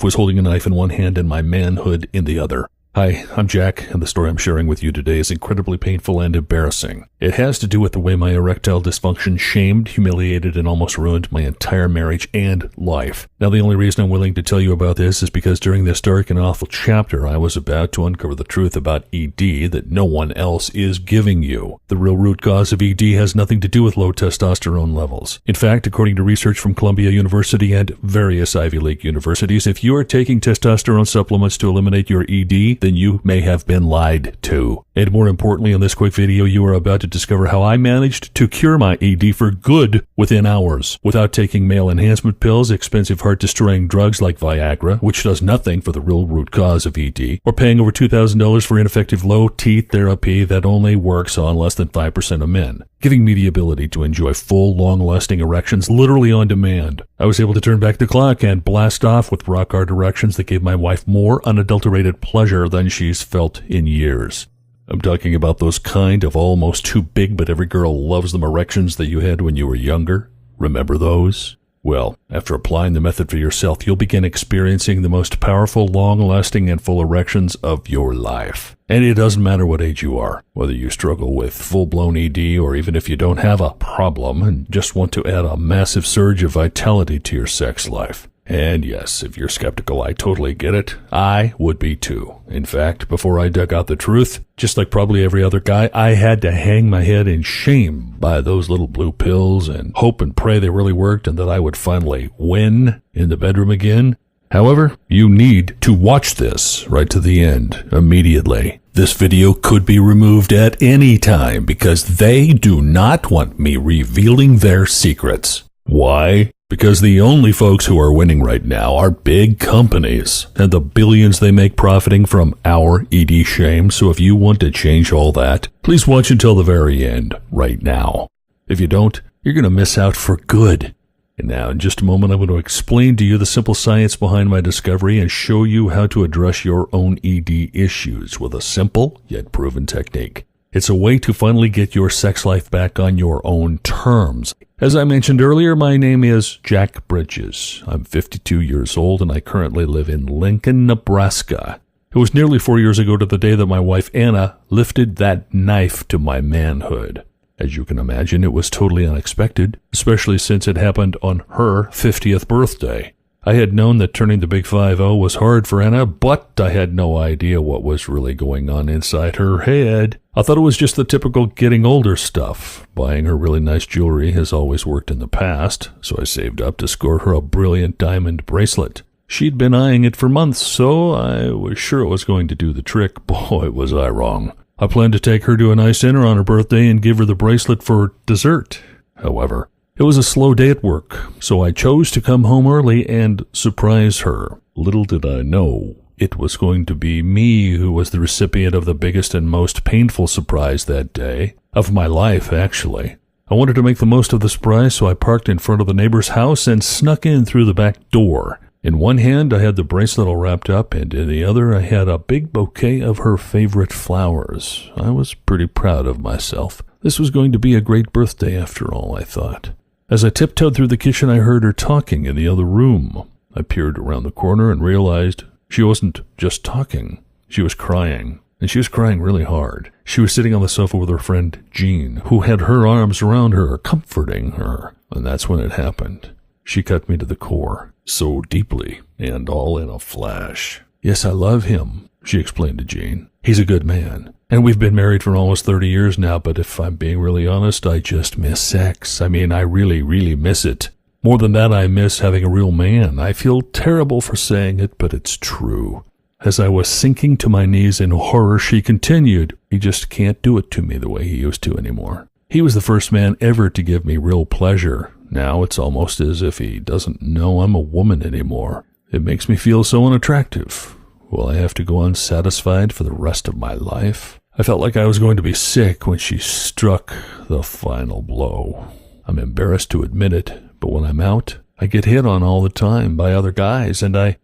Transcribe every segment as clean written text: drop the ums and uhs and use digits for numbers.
I was holding a knife in one hand and my manhood in the other. Hi, I'm Jack, and the story I'm sharing with you today is incredibly painful and embarrassing. It has to do with the way my erectile dysfunction shamed, humiliated, and almost ruined my entire marriage and life. Now, the only reason I'm willing to tell you about this is because during this dark and awful chapter, I was about to uncover the truth about ED that no one else is giving you. The real root cause of ED has nothing to do with low testosterone levels. In fact, according to research from Columbia University and various Ivy League universities, if you are taking testosterone supplements to eliminate your ED, then you may have been lied to. And more importantly, in this quick video, you are about to discover how I managed to cure my ED for good within hours without taking male enhancement pills, expensive heart-destroying drugs like Viagra, which does nothing for the real root cause of ED, or paying over $2,000 for ineffective low-T therapy that only works on less than 5% of men, giving me the ability to enjoy full, long-lasting erections literally on demand. I was able to turn back the clock and blast off with rock-hard erections that gave my wife more unadulterated pleasure than she's felt in years. I'm talking about those kind of almost too big but every girl loves them erections that you had when you were younger. Remember those? Well, after applying the method for yourself, you'll begin experiencing the most powerful, long-lasting, and full erections of your life. And it doesn't matter what age you are, whether you struggle with full-blown ED or even if you don't have a problem and just want to add a massive surge of vitality to your sex life. And yes, if you're skeptical, I totally get it. I would be too. In fact, before I dug out the truth, just like probably every other guy, I had to hang my head in shame by those little blue pills and hope and pray they really worked and that I would finally win in the bedroom again. However, you need to watch this right to the end immediately. This video could be removed at any time because they do not want me revealing their secrets. Why? Because the only folks who are winning right now are big companies and the billions they make profiting from our ED shame. So if you want to change all that, please watch until the very end right now. If you don't, you're going to miss out for good. And now in just a moment, I'm going to explain to you the simple science behind my discovery and show you how to address your own ED issues with a simple yet proven technique. It's a way to finally get your sex life back on your own terms. As I mentioned earlier, my name is Jack Bridges. I'm 52 years old and I currently live in Lincoln, Nebraska. It was nearly 4 years ago to the day that my wife Anna lifted that knife to my manhood. As you can imagine, it was totally unexpected, especially since it happened on her 50th birthday. I had known that turning the big 5-0 was hard for Anna, but I had no idea what was really going on inside her head. I thought it was just the typical getting older stuff. Buying her really nice jewelry has always worked in the past, so I saved up to score her a brilliant diamond bracelet. She'd been eyeing it for months, so I was sure it was going to do the trick. Boy, was I wrong. I planned to take her to a nice dinner on her birthday and give her the bracelet for dessert. However, it was a slow day at work, so I chose to come home early and surprise her. Little did I know, it was going to be me who was the recipient of the biggest and most painful surprise that day. Of my life, actually. I wanted to make the most of the surprise, so I parked in front of the neighbor's house and snuck in through the back door. In one hand, I had the bracelet all wrapped up, and in the other, I had a big bouquet of her favorite flowers. I was pretty proud of myself. This was going to be a great birthday after all, I thought. As I tiptoed through the kitchen, I heard her talking in the other room. I peered around the corner and realized she wasn't just talking. She was crying, and she was crying really hard. She was sitting on the sofa with her friend Jean, who had her arms around her, comforting her. And that's when it happened. She cut me to the core, so deeply, and all in a flash. Yes, I love him, she explained to Jean. He's a good man. And we've been married for almost 30 years now, but if I'm being really honest, I just miss sex. I mean, I really, really miss it. More than that, I miss having a real man. I feel terrible for saying it, but it's true. As I was sinking to my knees in horror, she continued, he just can't do it to me the way he used to anymore. He was the first man ever to give me real pleasure. Now it's almost as if he doesn't know I'm a woman anymore. It makes me feel so unattractive. Will I have to go unsatisfied for the rest of my life? I felt like I was going to be sick when she struck the final blow. I'm embarrassed to admit it, but when I'm out, I get hit on all the time by other guys, and I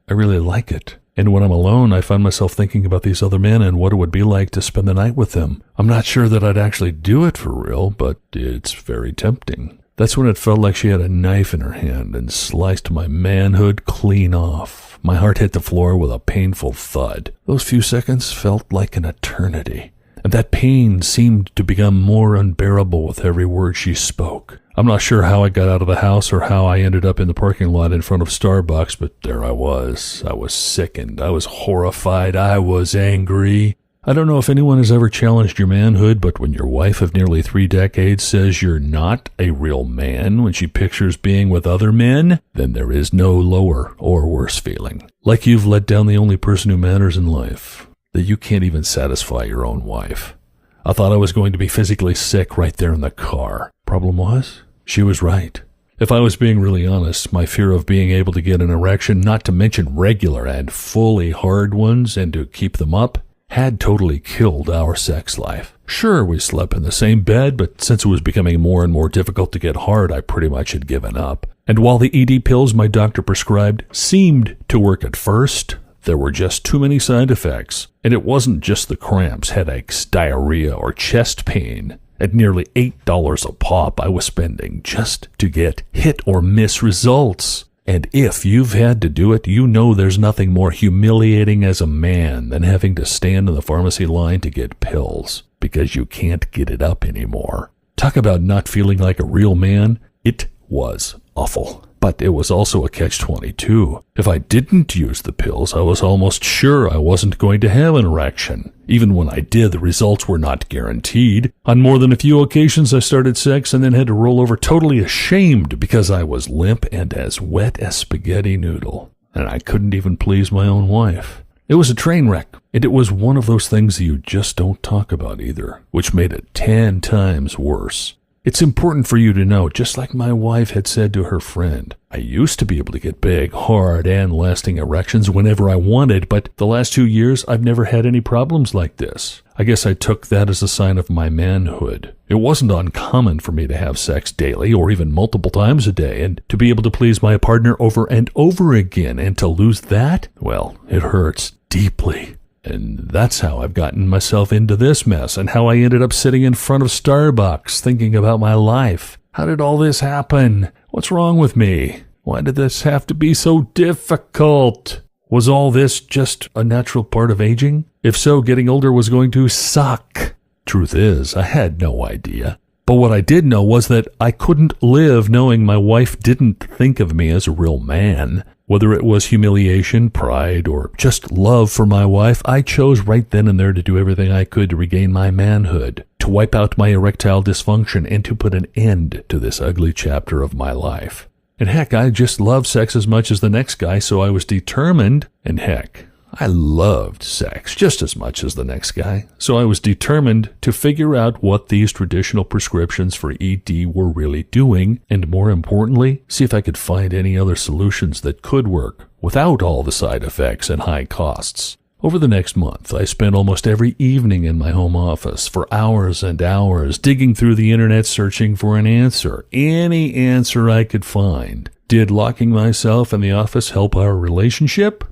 really like it. And when I'm alone, I find myself thinking about these other men and what it would be like to spend the night with them. I'm not sure that I'd actually do it for real, but it's very tempting. That's when it felt like she had a knife in her hand and sliced my manhood clean off. My heart hit the floor with a painful thud. Those few seconds felt like an eternity, and that pain seemed to become more unbearable with every word she spoke. I'm not sure how I got out of the house or how I ended up in the parking lot in front of Starbucks, but there I was. I was sickened. I was horrified. I was angry. I don't know if anyone has ever challenged your manhood, but when your wife of nearly 3 decades says you're not a real man when she pictures being with other men, then there is no lower or worse feeling. Like you've let down the only person who matters in life, that you can't even satisfy your own wife. I thought I was going to be physically sick right there in the car. Problem was, she was right. If I was being really honest, my fear of being able to get an erection, not to mention regular and fully hard ones, and to keep them up, had totally killed our sex life. Sure, we slept in the same bed, but since it was becoming more and more difficult to get hard, I pretty much had given up. And while the ED pills my doctor prescribed seemed to work at first, there were just too many side effects. And it wasn't just the cramps, headaches, diarrhea, or chest pain. At nearly $8 a pop I was spending just to get hit or miss results. And if you've had to do it, you know there's nothing more humiliating as a man than having to stand in the pharmacy line to get pills because you can't get it up anymore. Talk about not feeling like a real man. It was awful. But it was also a catch-22. If I didn't use the pills, I was almost sure I wasn't going to have an erection. Even when I did, the results were not guaranteed. On more than a few occasions, I started sex and then had to roll over totally ashamed because I was limp and as wet as spaghetti noodle. And I couldn't even please my own wife. It was a train wreck, and it was one of those things that you just don't talk about either, which made it 10 times worse. It's important for you to know, just like my wife had said to her friend, I used to be able to get big, hard, and lasting erections whenever I wanted, but the last 2 years, I've never had any problems like this. I guess I took that as a sign of my manhood. It wasn't uncommon for me to have sex daily or even multiple times a day, and to be able to please my partner over and over again, and to lose that, well, it hurts deeply. And that's how I've gotten myself into this mess, and how I ended up sitting in front of Starbucks thinking about my life. How did all this happen? What's wrong with me? Why did this have to be so difficult? Was all this just a natural part of aging? If so, getting older was going to suck. Truth is, I had no idea. But what I did know was that I couldn't live knowing my wife didn't think of me as a real man. Whether it was humiliation, pride, or just love for my wife, I chose right then and there to do everything I could to regain my manhood, to wipe out my erectile dysfunction, and to put an end to this ugly chapter of my life. And heck, I just love sex as much as the next guy, so I was determined, and heck, I loved sex just as much as the next guy, so I was determined to figure out what these traditional prescriptions for ED were really doing, and more importantly, see if I could find any other solutions that could work without all the side effects and high costs. Over the next month, I spent almost every evening in my home office for hours and hours digging through the internet searching for an answer, any answer I could find. Did locking myself in the office help our relationship?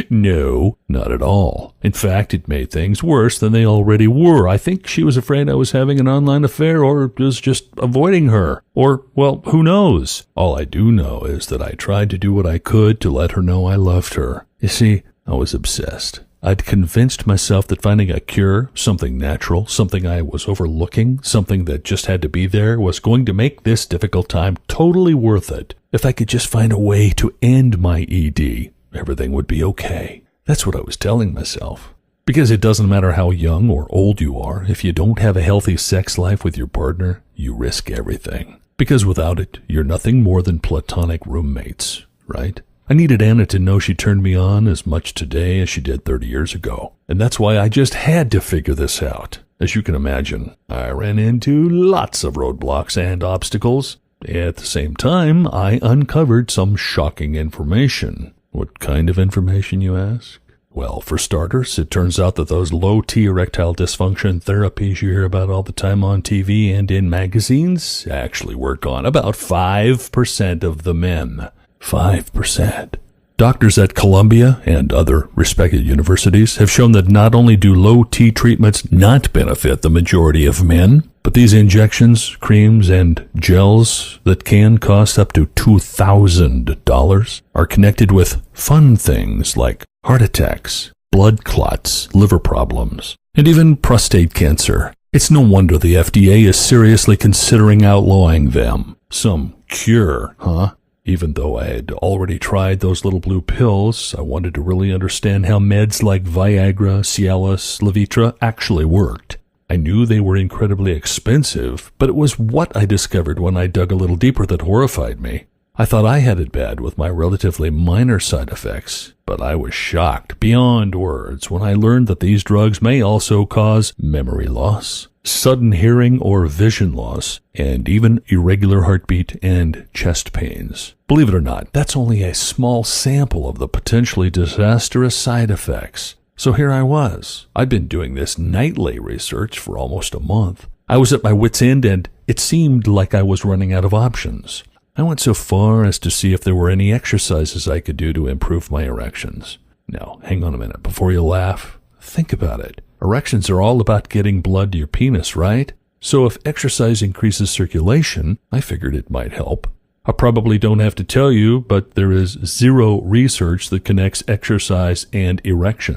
No, not at all. In fact, it made things worse than they already were. I think she was afraid I was having an online affair or was just avoiding her. Or, well, who knows? All I do know is that I tried to do what I could to let her know I loved her. You see, I was obsessed. I'd convinced myself that finding a cure, something natural, something I was overlooking, something that just had to be there, was going to make this difficult time totally worth it. If I could just find a way to end my ED, everything would be okay. That's what I was telling myself. Because it doesn't matter how young or old you are, if you don't have a healthy sex life with your partner, you risk everything. Because without it, you're nothing more than platonic roommates, right? I needed Anna to know she turned me on as much today as she did 30 years ago. And that's why I just had to figure this out. As you can imagine, I ran into lots of roadblocks and obstacles. At the same time, I uncovered some shocking information. What kind of information, you ask? Well, for starters, it turns out that those low-T erectile dysfunction therapies you hear about all the time on TV and in magazines actually work on about 5% of the men. 5%. Doctors at Columbia and other respected universities have shown that not only do low-T treatments not benefit the majority of men, But these injections, creams, and gels that can cost up to $2,000 are connected with fun things like heart attacks, blood clots, liver problems, and even prostate cancer. It's no wonder the FDA is seriously considering outlawing them. Some cure, huh? Even though I had already tried those little blue pills, I wanted to really understand how meds like Viagra, Cialis, Levitra actually worked. I knew they were incredibly expensive, but it was what I discovered when I dug a little deeper that horrified me. I thought I had it bad with my relatively minor side effects, but I was shocked beyond words when I learned that these drugs may also cause memory loss, sudden hearing or vision loss, and even irregular heartbeat and chest pains. Believe it or not, that's only a small sample of the potentially disastrous side effects. So here I was. I'd been doing this nightly research for almost a month. I was at my wit's end, and it seemed like I was running out of options. I went so far as to see if there were any exercises I could do to improve my erections. Now, hang on a minute. Before you laugh, think about it. Erections are all about getting blood to your penis, right? So if exercise increases circulation, I figured it might help. I probably don't have to tell you, but there is zero research that connects exercise and erection.